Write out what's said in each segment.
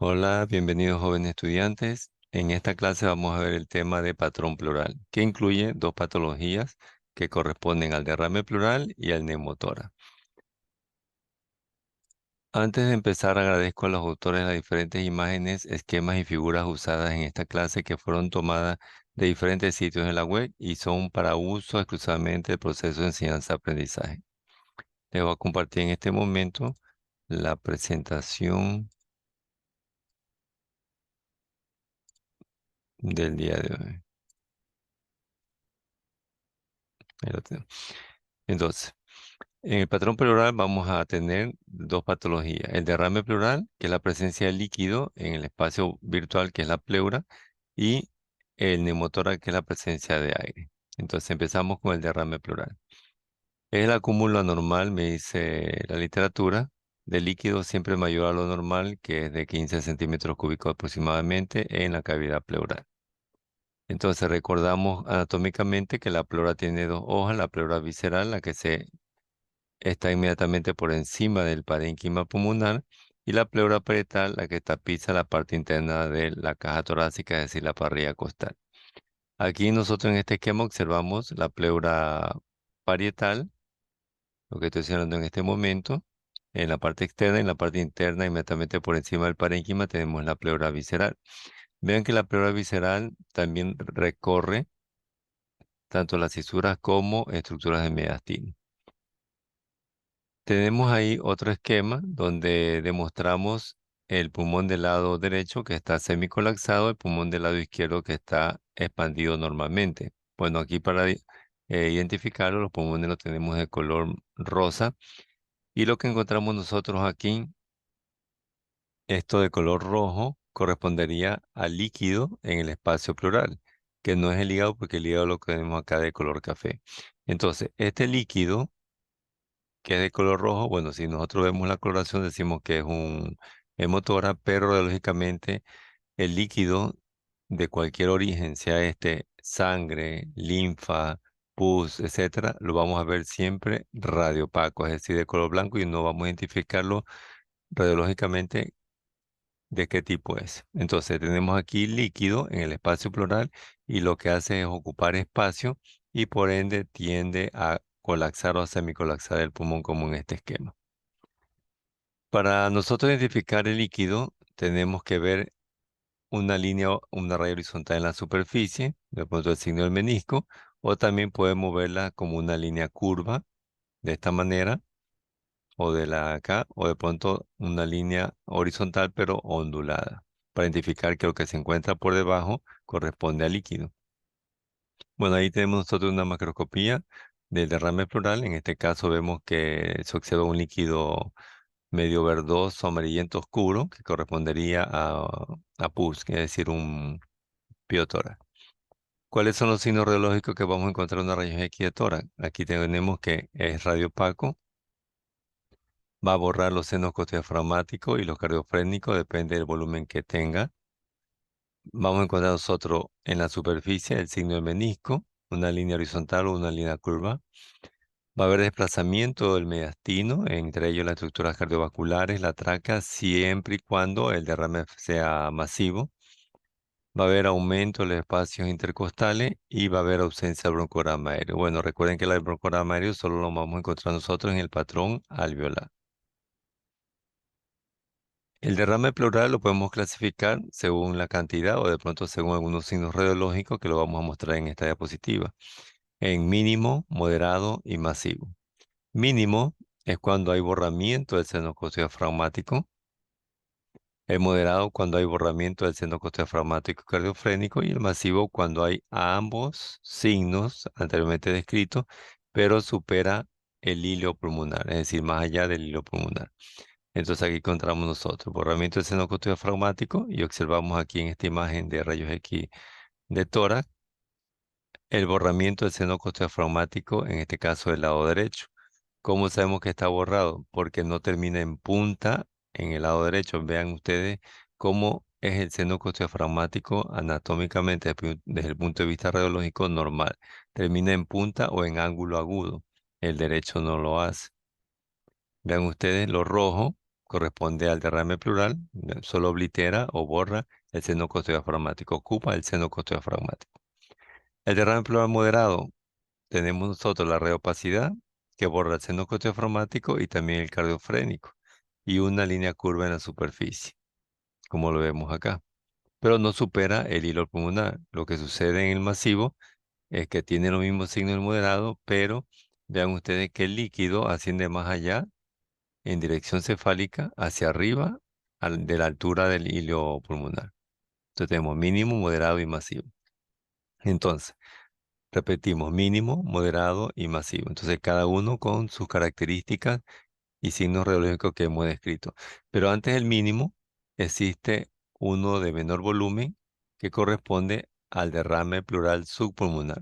Hola, bienvenidos jóvenes estudiantes. En esta clase vamos a ver el tema de patrón pleural, que incluye dos patologías que corresponden al derrame pleural y al neumotórax. Antes de empezar, agradezco a los autores de las diferentes imágenes, esquemas y figuras usadas en esta clase que fueron tomadas de diferentes sitios en la web y son para uso exclusivamente del proceso de enseñanza-aprendizaje. Les voy a compartir en este momento la presentación del día de hoy. Ahí lo tenemos. Entonces, en el patrón pleural vamos a tener dos patologías. El derrame pleural, que es la presencia de líquido en el espacio virtual, que es la pleura, y el neumotórax, que es la presencia de aire. Entonces empezamos con el derrame pleural. Es el acúmulo anormal, me dice la literatura, de líquido siempre mayor a lo normal, que es de 15 centímetros cúbicos aproximadamente en la cavidad pleural. Entonces recordamos anatómicamente que la pleura tiene dos hojas, la pleura visceral, la que se está inmediatamente por encima del parénquima pulmonar, y la pleura parietal, la que tapiza la parte interna de la caja torácica, es decir, la parrilla costal. Aquí nosotros en este esquema observamos la pleura parietal, lo que estoy señalando en este momento. En la parte externa y en la parte interna, inmediatamente por encima del parénquima, tenemos la pleura visceral. Vean que la pleura visceral también recorre tanto las cisuras como estructuras de mediastino. Tenemos ahí otro esquema donde demostramos el pulmón del lado derecho que está semicolapsado, el pulmón del lado izquierdo que está expandido normalmente. Bueno, aquí para identificarlo, los pulmones los tenemos de color rosa y lo que encontramos nosotros aquí, esto de color rojo, correspondería al líquido en el espacio pleural, que no es el hígado porque el hígado lo tenemos acá de color café. Entonces, este líquido que es de color rojo, bueno, si nosotros vemos la coloración decimos que es un hemotora, pero radiológicamente el líquido de cualquier origen, sea este sangre, linfa, pus, etcétera, lo vamos a ver siempre radiopaco, es decir, de color blanco y no vamos a identificarlo radiológicamente de qué tipo es. Entonces tenemos aquí líquido en el espacio pleural y lo que hace es ocupar espacio y por ende tiende a colapsar o a semicolapsar el pulmón como en este esquema. Para nosotros identificar el líquido, tenemos que ver una línea, una raya horizontal en la superficie, de pronto el signo del menisco, o también podemos verla como una línea curva, de esta manera, o de la acá, o de pronto una línea horizontal pero ondulada, para identificar que lo que se encuentra por debajo corresponde al líquido. Bueno, ahí tenemos nosotros una macroscopía del derrame pleural. En este caso vemos que se observa un líquido medio verdoso, amarillento oscuro, que correspondería a pus, que es decir, un piotórax. ¿Cuáles son los signos radiológicos que vamos a encontrar en una rayos X de tórax? Aquí tenemos que es radiopaco, va a borrar los senos costodiafragmáticos y los cardiofrénicos, depende del volumen que tenga. Vamos a encontrar nosotros en la superficie el signo del menisco, una línea horizontal o una línea curva. Va a haber desplazamiento del mediastino, entre ellos las estructuras cardiovasculares, la tráquea, siempre y cuando el derrame sea masivo. Va a haber aumento de los espacios intercostales y va a haber ausencia del broncograma aéreo. Bueno, recuerden que el broncograma aéreo solo lo vamos a encontrar nosotros en el patrón alveolar. El derrame pleural lo podemos clasificar según la cantidad o de pronto según algunos signos radiológicos que lo vamos a mostrar en esta diapositiva, en mínimo, moderado y masivo. Mínimo es cuando hay borramiento del seno costodiafragmático. El moderado cuando hay borramiento del seno costodiafragmático y cardiofrénico. Y el masivo cuando hay ambos signos anteriormente descritos, pero supera el hilo pulmonar, es decir, más allá del hilo pulmonar. Entonces aquí encontramos nosotros borramiento del seno costodiafragmático y observamos aquí en esta imagen de rayos X de tórax el borramiento del seno costodiafragmático, en este caso del lado derecho. ¿Cómo sabemos que está borrado? Porque no termina en punta en el lado derecho. Vean ustedes cómo es el seno costodiafragmático anatómicamente desde el punto de vista radiológico normal. Termina en punta o en ángulo agudo. El derecho no lo hace. Vean ustedes lo rojo. corresponde al derrame pleural, solo oblitera o borra el seno costodiafragmático, ocupa el seno costodiafragmático. El derrame pleural moderado, tenemos nosotros la reopacidad, que borra el seno costodiafragmático y también el cardiofrénico, y una línea curva en la superficie, como lo vemos acá, pero no supera el hilo pulmonar. Lo que sucede en el masivo es que tiene los mismos signos del moderado, pero vean ustedes que el líquido asciende más allá en dirección cefálica hacia arriba de la altura del hilo pulmonar. Entonces tenemos mínimo, moderado y masivo. Entonces, repetimos, mínimo, moderado y masivo. Entonces, cada uno con sus características y signos radiológicos que hemos descrito. Pero antes del mínimo, existe uno de menor volumen que corresponde al derrame pleural subpulmonar.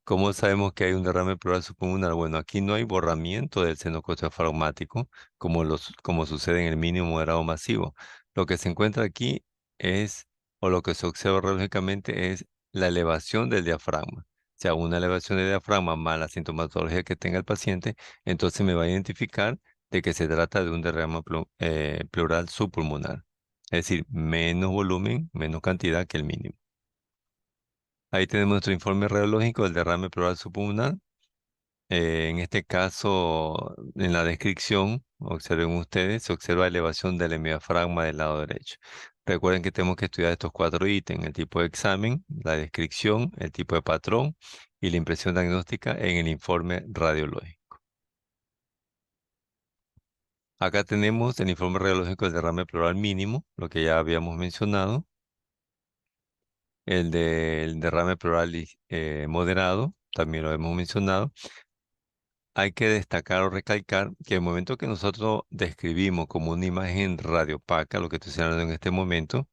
¿Cómo sabemos que hay un derrame pleural subpulmonar? Bueno, aquí no hay borramiento del seno costotraumático como sucede en el mínimo moderado masivo. Lo que se encuentra aquí es, o lo que se observa radiológicamente es la elevación del diafragma. O sea, una elevación del diafragma más la sintomatología que tenga el paciente, entonces me va a identificar de que se trata de un derrame pleural subpulmonar. Es decir, menos volumen, menos cantidad que el mínimo. Ahí tenemos nuestro informe radiológico del derrame pleural subpulmonar. En este caso, en la descripción, observen ustedes, se observa elevación del hemidiafragma del lado derecho. Recuerden que tenemos que estudiar estos cuatro ítems: el tipo de examen, la descripción, el tipo de patrón y la impresión diagnóstica en el informe radiológico. Acá tenemos el informe radiológico del derrame pleural mínimo, lo que ya habíamos mencionado, el del derrame pleural moderado, también lo hemos mencionado. Hay que destacar o recalcar que el momento que nosotros describimos como una imagen radiopaca, lo que estoy hablando en este momento,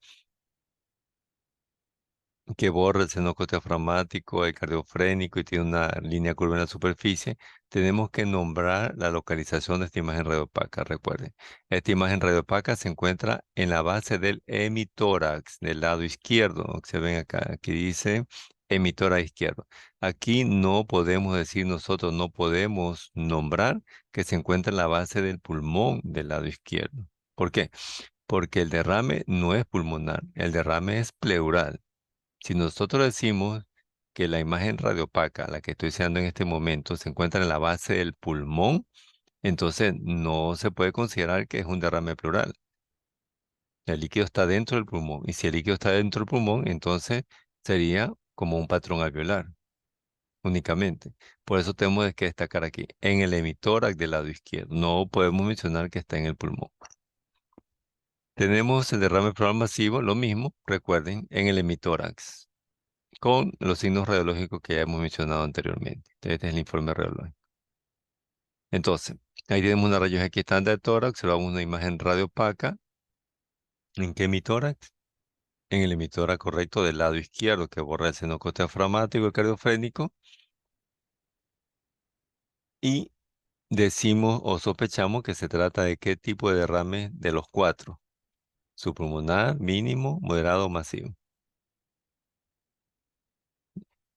que borra el seno diafragmático, el cardiofrénico y tiene una línea curva en la superficie, tenemos que nombrar la localización de esta imagen radiopaca. Recuerden, esta imagen radiopaca se encuentra en la base del hemitórax, del lado izquierdo. Observen acá, aquí dice hemitórax izquierdo. Aquí no podemos decir nosotros, no podemos nombrar que se encuentra en la base del pulmón del lado izquierdo. ¿Por qué? Porque el derrame no es pulmonar, el derrame es pleural. Si nosotros decimos que la imagen radiopaca, la que estoy enseñando en este momento, se encuentra en la base del pulmón, entonces no se puede considerar que es un derrame pleural. El líquido está dentro del pulmón. Y si el líquido está dentro del pulmón, entonces sería como un patrón alveolar únicamente. Por eso tenemos que destacar aquí, en el hemitórax del lado izquierdo. No podemos mencionar que está en el pulmón. Tenemos el derrame pleural masivo, lo mismo, recuerden, en el hemitórax, con los signos radiológicos que ya hemos mencionado anteriormente. Este es el informe radiológico. Entonces, ahí tenemos una rayos X estándar de tórax, observamos una imagen radiopaca. ¿En qué hemitórax? En el hemitórax correcto del lado izquierdo, que borra el seno diafragmático y cardiofrénico. Y decimos o sospechamos que se trata de qué tipo de derrame de los cuatro: subpulmonar, mínimo, moderado o masivo.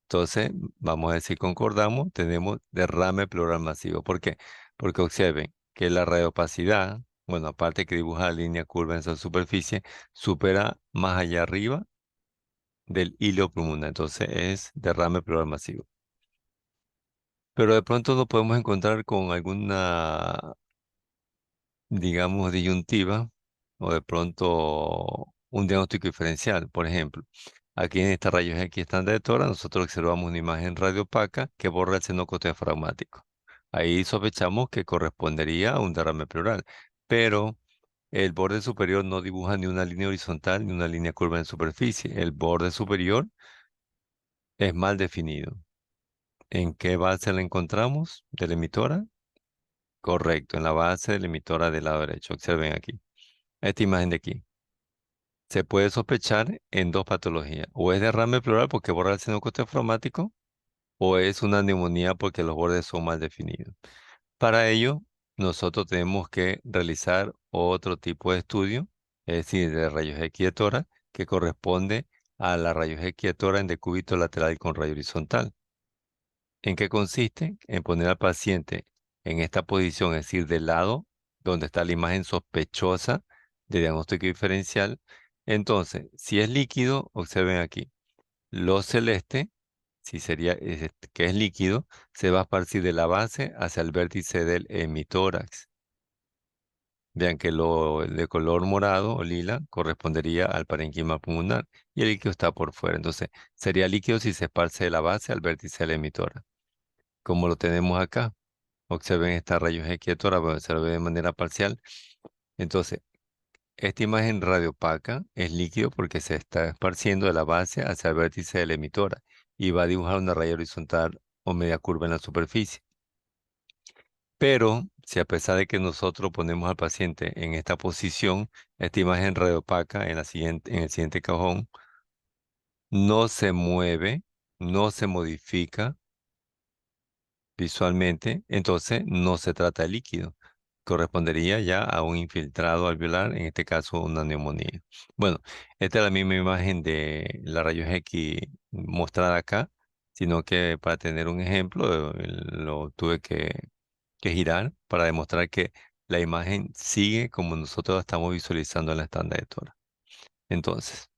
Entonces, vamos a decir, concordamos, tenemos derrame pleural masivo. ¿Por qué? Porque observen que la radiopacidad, bueno, aparte que dibuja la línea curva en esa superficie, supera más allá arriba del hilo pulmonar. Entonces, es derrame pleural masivo. Pero de pronto nos podemos encontrar con alguna, digamos, disyuntiva o de pronto un diagnóstico diferencial. Por ejemplo, aquí en esta rayos X estándar de tórax, nosotros observamos una imagen radiopaca que borra el seno diafragmático. Ahí sospechamos que correspondería a un derrame pleural, pero el borde superior no dibuja ni una línea horizontal ni una línea curva en superficie. El borde superior es mal definido. ¿En qué base la encontramos? ¿De la emitora? Correcto, en la base de la emitora del lado derecho. Observen aquí. Esta imagen de aquí. Se puede sospechar en dos patologías: o es derrame pleural porque borra el seno diafragmático, o es una neumonía porque los bordes son mal definidos. Para ello, nosotros tenemos que realizar otro tipo de estudio, es decir, de rayos X de tórax, que corresponde a la rayos X de tórax en decúbito lateral con rayo horizontal. ¿En qué consiste? En poner al paciente en esta posición, es decir, de lado, donde está la imagen sospechosa de diagnóstico diferencial. Entonces, si es líquido, observen aquí, lo celeste, si sería que es líquido, se va a esparcir de la base hacia el vértice del hemitórax. Vean que lo de color morado o lila correspondería al parénquima pulmonar y el líquido está por fuera. Entonces, sería líquido si se esparce de la base al vértice del emitora. Como lo tenemos acá. Observen esta rayos X de tórax, bueno, se lo ve de manera parcial. Entonces, esta imagen radiopaca es líquido porque se está esparciendo de la base hacia el vértice del emitora y va a dibujar una raya horizontal o media curva en la superficie. Pero si a pesar de que nosotros ponemos al paciente en esta posición, esta imagen radiopaca en el siguiente cajón no se mueve, no se modifica visualmente, entonces no se trata de líquido. Correspondería ya a un infiltrado alveolar, en este caso una neumonía. Bueno, esta es la misma imagen de la rayos X mostrada acá, sino que para tener un ejemplo lo tuve que girar para demostrar que la imagen sigue como nosotros la estamos visualizando en la estándar de Tora. Entonces,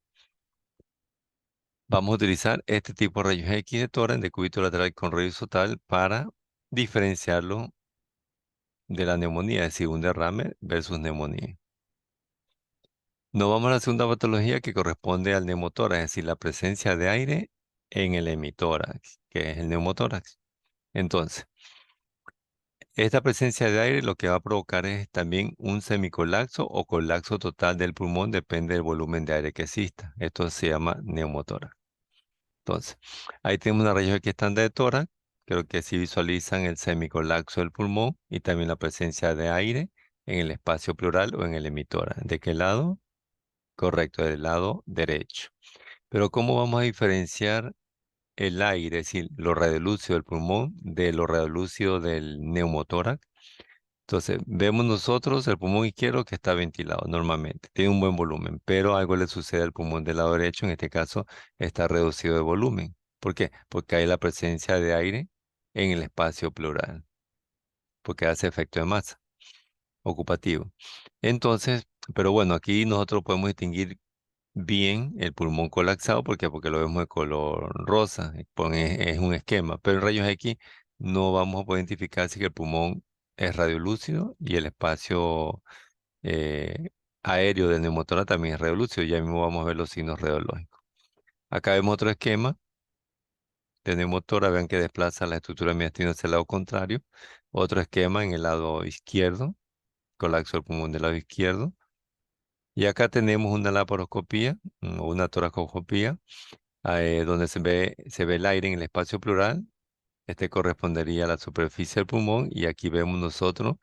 vamos a utilizar este tipo de rayos X de Tora en decúbito lateral con radio total para diferenciarlo de la neumonía, es decir, un derrame versus neumonía. Nos vamos a la segunda patología que corresponde al neumotórax, es decir, la presencia de aire en el hemitórax, que es el neumotórax. Entonces, esta presencia de aire lo que va a provocar es también un semicolapso o colapso total del pulmón, depende del volumen de aire que exista. Esto se llama neumotórax. Entonces, ahí tenemos una región aquí estándar de tórax. Creo que sí visualizan el semicolapso del pulmón y también la presencia de aire en el espacio pleural o en el hemitórax. ¿De qué lado? Correcto, del lado derecho. Pero ¿cómo vamos a diferenciar el aire, es decir, lo radiolúcido del pulmón de lo radiolúcido del neumotórax? Entonces, vemos nosotros el pulmón izquierdo que está ventilado normalmente, tiene un buen volumen, pero algo le sucede al pulmón del lado derecho, en este caso está reducido de volumen. ¿Por qué? Porque hay la presencia de aire en el espacio pleural, porque hace efecto de masa ocupativo. Entonces, pero bueno, aquí nosotros podemos distinguir bien el pulmón colapsado, ¿por qué? Porque lo vemos de color rosa, es un esquema, pero en rayos X no vamos a poder identificar si el pulmón es radiolúcido y el espacio eh, aéreo del neumotórax también es radiolúcido, ya mismo vamos a ver los signos radiológicos. Acá vemos otro esquema de neumotórax, vean que desplaza la estructura mediastina hacia el lado contrario, otro esquema en el lado izquierdo, colapso del pulmón del lado izquierdo, y acá tenemos una laparoscopía o una toracoscopía donde se ve el aire en el espacio pleural. Este correspondería a la superficie del pulmón y aquí vemos nosotros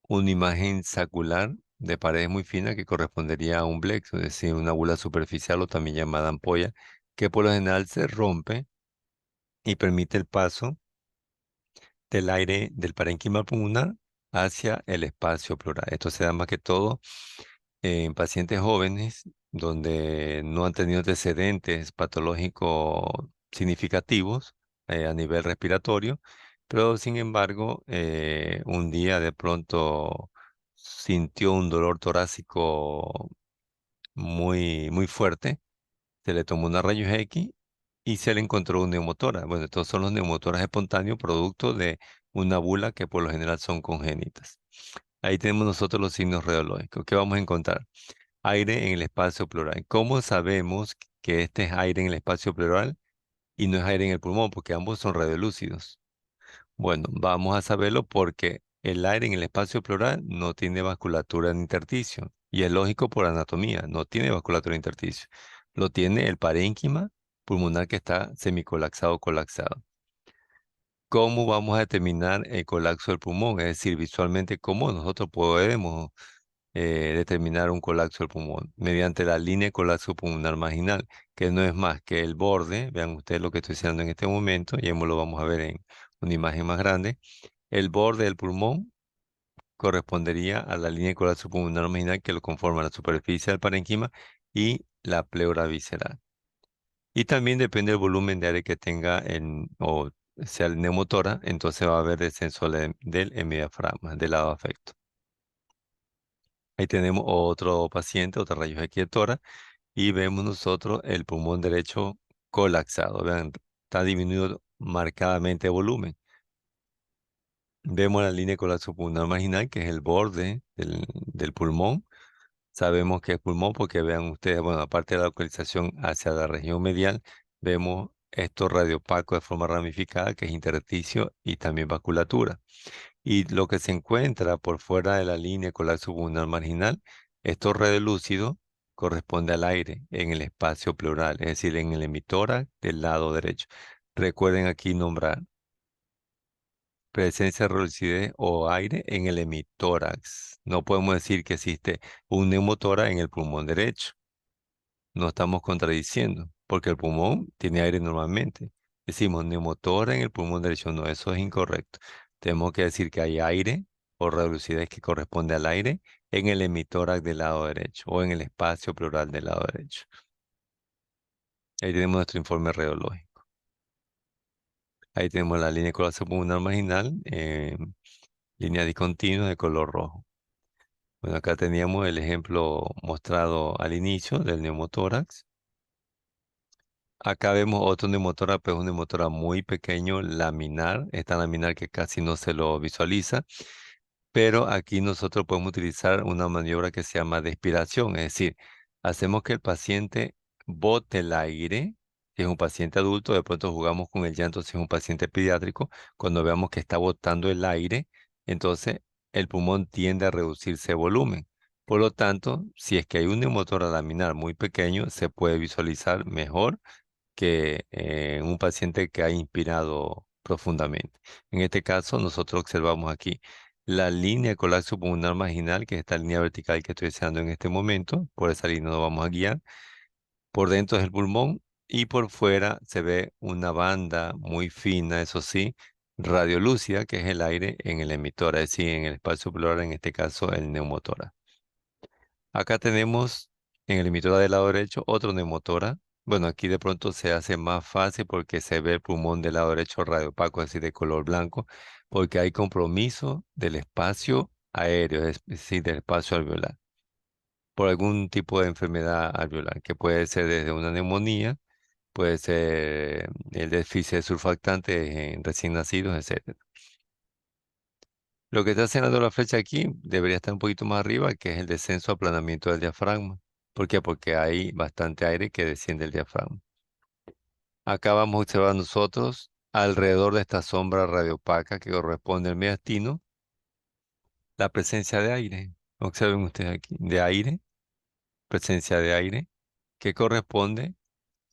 una imagen sacular de paredes muy finas que correspondería a un plexo, es decir, una bula superficial o también llamada ampolla, que por lo general se rompe y permite el paso del aire del parénquima pulmonar hacia el espacio pleural. Esto se da más que todo en pacientes jóvenes donde no han tenido antecedentes patológicos significativos a nivel respiratorio, pero sin embargo, un día de pronto sintió un dolor torácico muy fuerte, se le tomó una rayos X y se le encontró un neumotórax. Bueno, estos son los neumotórax espontáneos producto de una bula que por lo general son congénitas. Ahí tenemos nosotros los signos radiológicos. ¿Qué vamos a encontrar? Aire en el espacio pleural. ¿Cómo sabemos que este es aire en el espacio pleural y no es aire en el pulmón? Porque ambos son radiolúcidos. Bueno, vamos a saberlo porque el aire en el espacio pleural no tiene vasculatura en intersticio y es lógico por anatomía, no tiene vasculatura en intersticio. Lo tiene el parénquima pulmonar que está semicolapsado o colapsado. ¿Cómo vamos a determinar el colapso del pulmón? Es decir, visualmente, ¿cómo nosotros podemos determinar un colapso del pulmón? Mediante la línea de colapso pulmonar marginal, que no es más que el borde, vean ustedes lo que estoy haciendo en este momento, y lo vamos a ver en una imagen más grande. El borde del pulmón correspondería a la línea de colapso pulmonar marginal que lo conforma la superficie del parénquima y la pleura visceral. Y también depende del volumen de aire que tenga o sea el neumotora, entonces va a haber descenso del hemidiafragma, del lado afecto. Ahí tenemos otro paciente, otra rayos X de tórax, y vemos nosotros el pulmón derecho colapsado. Vean, está disminuido marcadamente el volumen. Vemos la línea de colapso pulmonar marginal, que es el borde del pulmón. Sabemos que es pulmón porque vean ustedes, bueno, aparte de la localización hacia la región medial, vemos estos radiopacos de forma ramificada, que es intersticio y también vasculatura. Y lo que se encuentra por fuera de la línea de colapso pulmonar marginal, estos radiolúcidos corresponde al aire en el espacio pleural, es decir, en el emitora del lado derecho. Recuerden aquí nombrar presencia de lucidez o aire en el hemitórax. No podemos decir que existe un neumotórax en el pulmón derecho. No estamos contradiciendo, porque el pulmón tiene aire normalmente. Decimos neumotórax en el pulmón derecho. No, eso es incorrecto. Tenemos que decir que hay aire o lucidez que corresponde al aire en el hemitórax del lado derecho o en el espacio pleural del lado derecho. Ahí tenemos nuestro informe radiológico. Ahí tenemos la línea de colapso pulmonar marginal, línea discontinua de color rojo. Bueno, acá teníamos el ejemplo mostrado al inicio del neumotórax. Acá vemos otro neumotórax, pero es un neumotórax muy pequeño, laminar. Es tan laminar que casi no se lo visualiza. Pero aquí nosotros podemos utilizar una maniobra que se llama despiración. Es decir, hacemos que el paciente bote el aire. Si es un paciente adulto, de pronto jugamos con el llanto. Si es un paciente pediátrico, cuando veamos que está botando el aire, entonces el pulmón tiende a reducirse de volumen. Por lo tanto, si es que hay un neumotórax laminar muy pequeño, se puede visualizar mejor que un paciente que ha inspirado profundamente. En este caso, nosotros observamos aquí la línea de colapso pulmonar marginal, que es esta línea vertical que estoy deseando en este momento. Por esa línea nos vamos a guiar. Por dentro es el pulmón y por fuera se ve una banda muy fina, eso sí, radiolúcida, que es el aire en el emitor, es decir, en el espacio pleural, en este caso el neumotórax. Acá tenemos en el emitora del lado derecho otro neumotora. Bueno, aquí de pronto se hace más fácil porque se ve el pulmón del lado derecho radiopaco, es decir, de color blanco, porque hay compromiso del espacio aéreo, es decir, del espacio alveolar, por algún tipo de enfermedad alveolar, que puede ser desde una neumonía, puede ser el déficit de surfactante en recién nacidos, etc. Lo que está señalando la flecha aquí debería estar un poquito más arriba, que es el descenso aplanamiento del diafragma. ¿Por qué? Porque hay bastante aire que desciende del diafragma. Acá vamos a observar nosotros alrededor de esta sombra radiopaca que corresponde al mediastino, la presencia de aire. Observen ustedes aquí, de aire, presencia de aire, que corresponde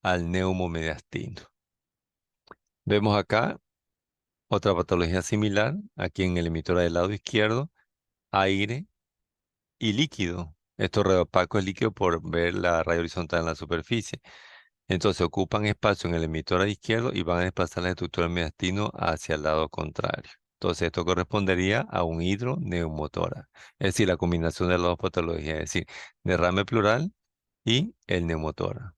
al neumomediastino. Vemos acá otra patología similar, aquí en el emitor del lado izquierdo, aire y líquido. Esto radiopaco es líquido por ver la raya horizontal en la superficie. Entonces ocupan espacio en el emitor izquierdo y van a desplazar la estructura del mediastino hacia el lado contrario. Entonces esto correspondería a un hidroneumotórax. Es decir, la combinación de las dos patologías, es decir, derrame pleural y el neumotórax.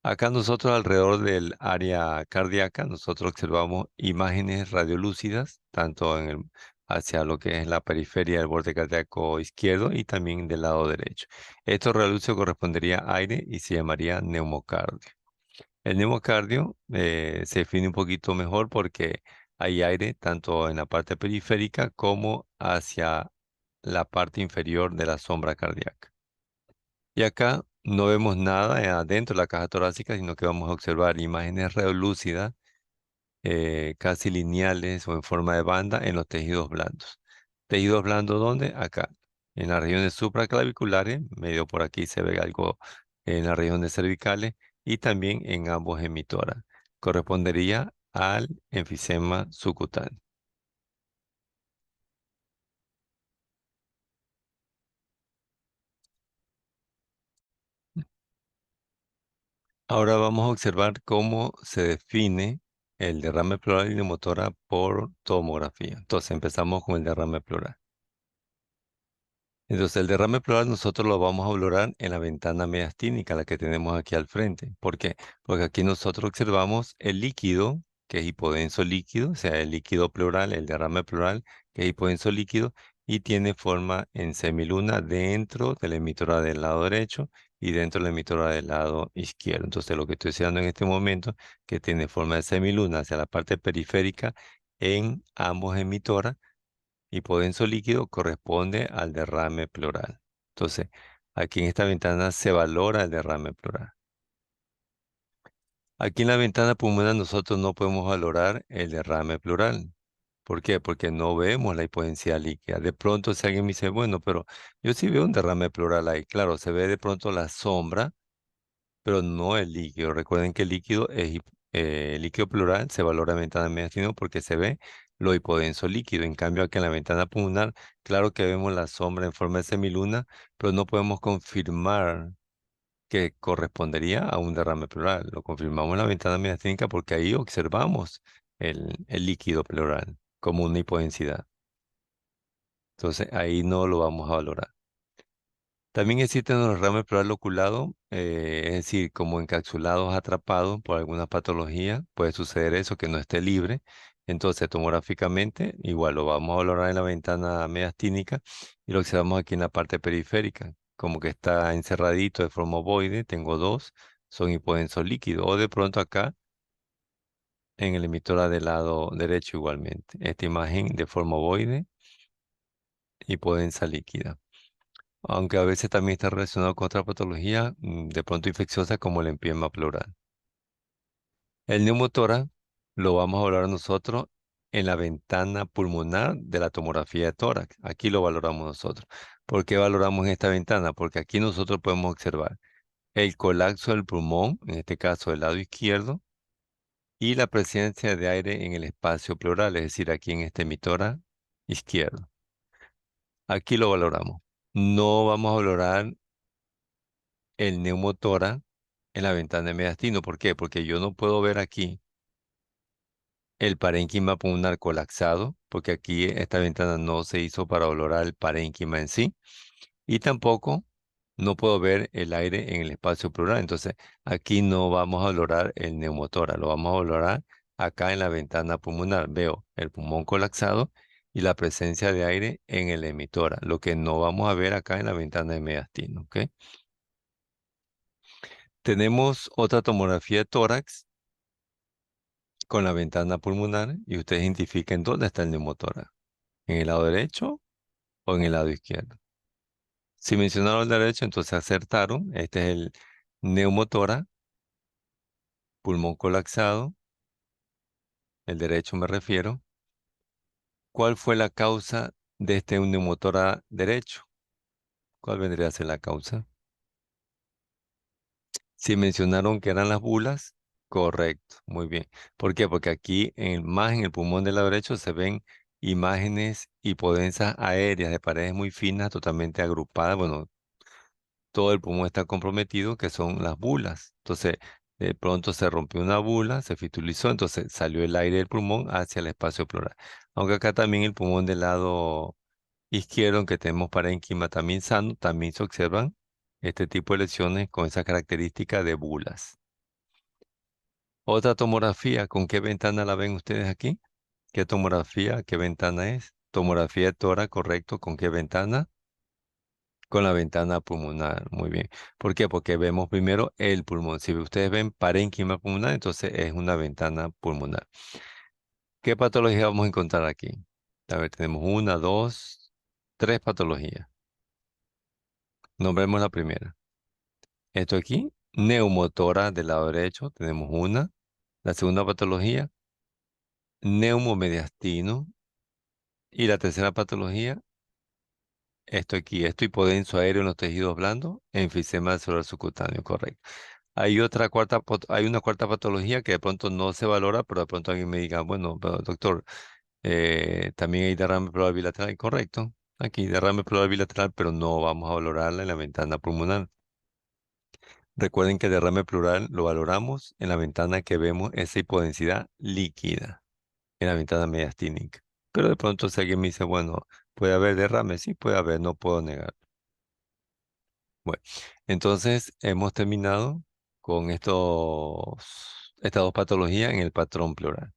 Acá nosotros alrededor del área cardíaca, nosotros observamos imágenes radiolúcidas, tanto hacia lo que es la periferia del borde cardíaco izquierdo y también del lado derecho. Esto radiolúcido correspondería a aire y se llamaría neumocardio. El neumocardio se define un poquito mejor porque hay aire tanto en la parte periférica como hacia la parte inferior de la sombra cardíaca. Y acá no vemos nada adentro de la caja torácica, sino que vamos a observar imágenes radiolúcidas, casi lineales o en forma de banda en los tejidos blandos. ¿Tejidos blandos dónde? Acá, en las regiones supraclaviculares, medio por aquí se ve algo en las regiones cervicales y también en ambos emitoras. Correspondería al enfisema subcutáneo. Ahora vamos a observar cómo se define el derrame pleural y neumotora por tomografía. Entonces empezamos con el derrame pleural. Entonces el derrame pleural nosotros lo vamos a valorar en la ventana mediastínica, la que tenemos aquí al frente. ¿Por qué? Porque aquí nosotros observamos el líquido, que es hipodenso líquido, o sea, el líquido pleural, el derrame pleural, que es hipodenso líquido, y tiene forma en semiluna dentro de la emisora del lado derecho y dentro de la emisora del lado izquierdo. Entonces, lo que estoy haciendo en este momento, que tiene forma de semiluna hacia la parte periférica en ambos emitoras y podenso líquido corresponde al derrame pleural. Entonces, aquí en esta ventana se valora el derrame pleural. Aquí en la ventana pulmonar nosotros no podemos valorar el derrame pleural. ¿Por qué? Porque no vemos la hipodensidad líquida. De pronto, si alguien me dice, bueno, pero yo sí veo un derrame pleural ahí. Claro, se ve de pronto la sombra, pero no el líquido. Recuerden que el líquido el líquido pleural se valora en ventana mediastino porque se ve lo hipodenso líquido. En cambio, aquí en la ventana pulmonar, claro que vemos la sombra en forma de semiluna, pero no podemos confirmar que correspondería a un derrame pleural. Lo confirmamos en la ventana mediastínica porque ahí observamos el líquido pleural como una hipodensidad. Entonces ahí no lo vamos a valorar. También existen los derrames pleural oculado, es decir, como encapsulados, atrapados por alguna patología. Puede suceder eso, que no esté libre. Entonces, tomográficamente, igual lo vamos a valorar en la ventana mediastínica y lo observamos aquí en la parte periférica, como que está encerradito de forma ovoide. Tengo dos, son hipodensos líquidos. O de pronto acá en el emisora del lado derecho igualmente. Esta imagen de forma ovoide, hipodensa líquida, aunque a veces también está relacionado con otra patología, de pronto infecciosa como el empiema pleural. El neumotórax lo vamos a valorar nosotros en la ventana pulmonar de la tomografía de tórax. Aquí lo valoramos nosotros. ¿Por qué valoramos en esta ventana? Porque aquí nosotros podemos observar el colapso del pulmón, en este caso del lado izquierdo, y la presencia de aire en el espacio pleural, es decir, aquí en este emitora izquierdo. Aquí lo valoramos. No vamos a valorar el neumotórax en la ventana de mediastino. ¿Por qué? Porque yo no puedo ver aquí el parénquima pulmonar colapsado, porque aquí esta ventana no se hizo para valorar el parénquima en sí, y tampoco no puedo ver el aire en el espacio pleural. Entonces, aquí no vamos a valorar el neumotórax, lo vamos a valorar acá en la ventana pulmonar. Veo el pulmón colapsado y la presencia de aire en el emitora, lo que no vamos a ver acá en la ventana de mediastino, ¿ok? Tenemos otra tomografía de tórax con la ventana pulmonar y ustedes identifiquen dónde está el neumotórax, en el lado derecho o en el lado izquierdo. Si mencionaron el derecho, entonces acertaron. Este es el neumotórax, pulmón colapsado, el derecho me refiero. ¿Cuál fue la causa de este neumotórax derecho? ¿Cuál vendría a ser la causa? Si mencionaron que eran las bulas, correcto, muy bien. ¿Por qué? Porque aquí más en el pulmón del lado derecho se ven imágenes hipodensas aéreas de paredes muy finas, totalmente agrupadas. Bueno, todo el pulmón está comprometido, que son las bulas. Entonces, de pronto se rompió una bula, se fistulizó, entonces salió el aire del pulmón hacia el espacio pleural. Aunque acá también el pulmón del lado izquierdo, aunque tenemos parénquima también sano, también se observan este tipo de lesiones con esa característica de bulas. Otra tomografía, ¿con qué ventana la ven ustedes aquí? ¿Qué tomografía? ¿Qué ventana es? Tomografía de tórax, correcto. ¿Con qué ventana? Con la ventana pulmonar. Muy bien. ¿Por qué? Porque vemos primero el pulmón. Si ustedes ven parénquima pulmonar, entonces es una ventana pulmonar. ¿Qué patología vamos a encontrar aquí? A ver, tenemos una, dos, tres patologías. Nombremos la primera. Esto aquí, neumotora del lado derecho, tenemos una. La segunda patología, neumomediastino. Y la tercera patología, esto aquí, esto hipodenso aéreo en los tejidos blandos, enfisema cerebral subcutáneo, correcto. Hay una cuarta patología que de pronto no se valora, pero de pronto alguien me diga, bueno, pero, doctor, también hay derrame pleural bilateral, correcto. Aquí derrame pleural bilateral, pero no vamos a valorarla en la ventana pulmonar. Recuerden que derrame pleural lo valoramos en la ventana que vemos esa hipodensidad líquida, en la ventana mediastínica. Pero de pronto si alguien me dice, bueno, ¿puede haber derrame? Sí, puede haber, no puedo negar. Bueno, entonces hemos terminado con estas dos patologías en el patrón pleural.